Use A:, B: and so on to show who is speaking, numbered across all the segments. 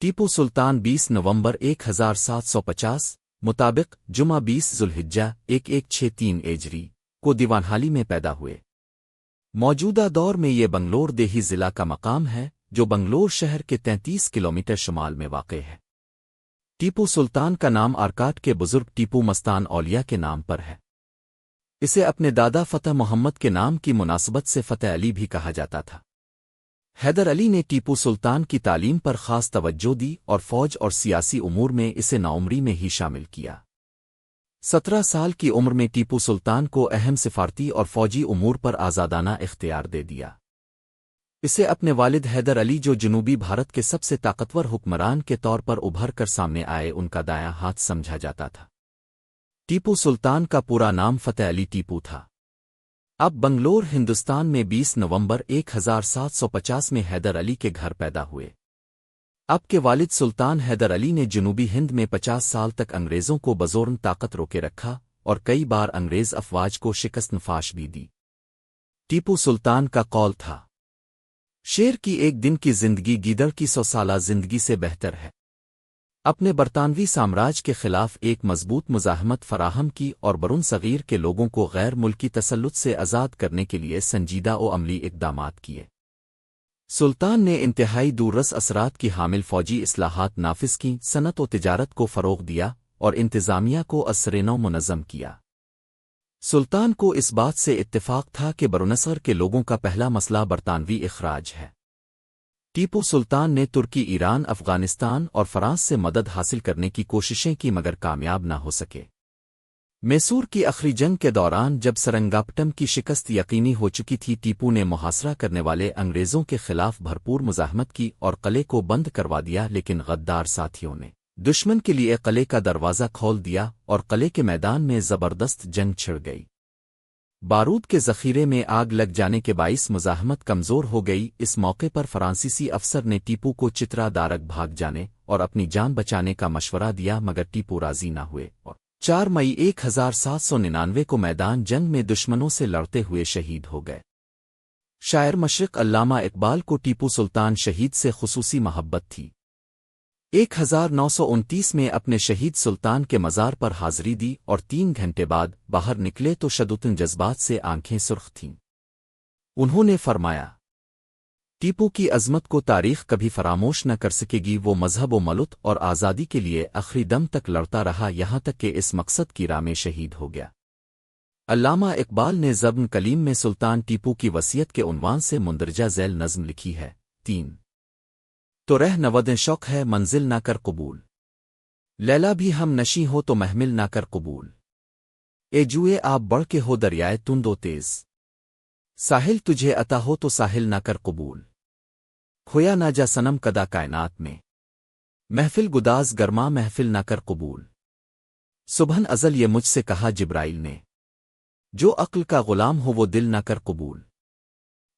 A: ٹیپو سلطان 20 نومبر 1750 مطابق جمعہ 20 ذوالحجہ 1163 ایجری کو دیوانحالی میں پیدا ہوئے۔ موجودہ دور میں یہ بنگلور دیہی ضلع کا مقام ہے جو بنگلور شہر کے 33 کلومیٹر شمال میں واقع ہے۔ ٹیپو سلطان کا نام آرکاٹ کے بزرگ ٹیپو مستان اولیاء کے نام پر ہے۔ اسے اپنے دادا فتح محمد کے نام کی مناسبت سے فتح علی بھی کہا جاتا تھا۔ حیدر علی نے ٹیپو سلطان کی تعلیم پر خاص توجہ دی اور فوج اور سیاسی امور میں اسے نوعمری میں ہی شامل کیا۔ 17 سال کی عمر میں ٹیپو سلطان کو اہم سفارتی اور فوجی امور پر آزادانہ اختیار دے دیا۔ اسے اپنے والد حیدر علی جو جنوبی بھارت کے سب سے طاقتور حکمران کے طور پر ابھر کر سامنے آئے ان کا دایاں ہاتھ سمجھا جاتا تھا۔ ٹیپو سلطان کا پورا نام فتح علی ٹیپو تھا۔ اب بنگلور ہندوستان میں 20 نومبر 1750 میں حیدر علی کے گھر پیدا ہوئے۔ اب کے والد سلطان حیدر علی نے جنوبی ہند میں 50 سال تک انگریزوں کو بزور طاقت روکے رکھا اور کئی بار انگریز افواج کو شکست نفاش بھی دی۔ ٹیپو سلطان کا قول تھا، شیر کی ایک دن کی زندگی گیدڑ کی 100 سالہ زندگی سے بہتر ہے۔ اپنے برطانوی سامراج کے خلاف ایک مضبوط مزاحمت فراہم کی اور برون صغیر کے لوگوں کو غیر ملکی تسلط سے آزاد کرنے کے لیے سنجیدہ و عملی اقدامات کیے۔ سلطان نے انتہائی دوررس اثرات کی حامل فوجی اصلاحات نافذ کیں، صنعت و تجارت کو فروغ دیا اور انتظامیہ کو ازسرنو منظم کیا۔ سلطان کو اس بات سے اتفاق تھا کہ برونصغر کے لوگوں کا پہلا مسئلہ برطانوی اخراج ہے۔ ٹیپو سلطان نے ترکی، ایران، افغانستان اور فرانس سے مدد حاصل کرنے کی کوششیں کی مگر کامیاب نہ ہو سکے۔ میسور کی آخری جنگ کے دوران جب سرنگاپٹم کی شکست یقینی ہو چکی تھی، ٹیپو نے محاصرہ کرنے والے انگریزوں کے خلاف بھرپور مزاحمت کی اور قلعے کو بند کروا دیا، لیکن غدار ساتھیوں نے دشمن کے لیے قلعے کا دروازہ کھول دیا اور قلعے کے میدان میں زبردست جنگ چھڑ گئی۔ بارود کے ذخیرے میں آگ لگ جانے کے باعث مزاحمت کمزور ہو گئی۔ اس موقع پر فرانسیسی افسر نے ٹیپو کو چترا دارک بھاگ جانے اور اپنی جان بچانے کا مشورہ دیا مگر ٹیپو راضی نہ ہوئے اور 4 مئی 1799 کو میدان جنگ میں دشمنوں سے لڑتے ہوئے شہید ہو گئے۔ شاعر مشرق علامہ اقبال کو ٹیپو سلطان شہید سے خصوصی محبت تھی۔ 1929 میں اپنے شہید سلطان کے مزار پر حاضری دی اور 3 گھنٹے بعد باہر نکلے تو شدید جذبات سے آنکھیں سرخ تھیں۔ انہوں نے فرمایا، ٹیپو کی عظمت کو تاریخ کبھی فراموش نہ کر سکے گی۔ وہ مذہب و ملت اور آزادی کے لیے آخری دم تک لڑتا رہا، یہاں تک کہ اس مقصد کی راہ میں شہید ہو گیا۔ علامہ اقبال نے ضبط کلیم میں سلطان ٹیپو کی وصیت کے عنوان سے مندرجہ ذیل نظم لکھی ہے، 3 تو رہ نودیں شوق ہے منزل نہ کر قبول، لیلا بھی ہم نشیں ہو تو محمل نہ کر قبول، اے جوئے آپ بڑھ کے ہو دریائے تند و تیز، ساحل تجھے عطا ہو تو ساحل نہ کر قبول، کھویا نہ جا صنم کدا کائنات میں، محفل گداز گرما محفل نہ کر قبول، سبحن ازل یہ مجھ سے کہا جبرائیل نے، جو عقل کا غلام ہو وہ دل نہ کر قبول،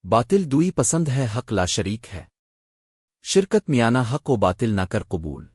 A: باطل دوئی پسند ہے حق لا شریک ہے، شرکت میانہ حق و باطل نہ کر قبول۔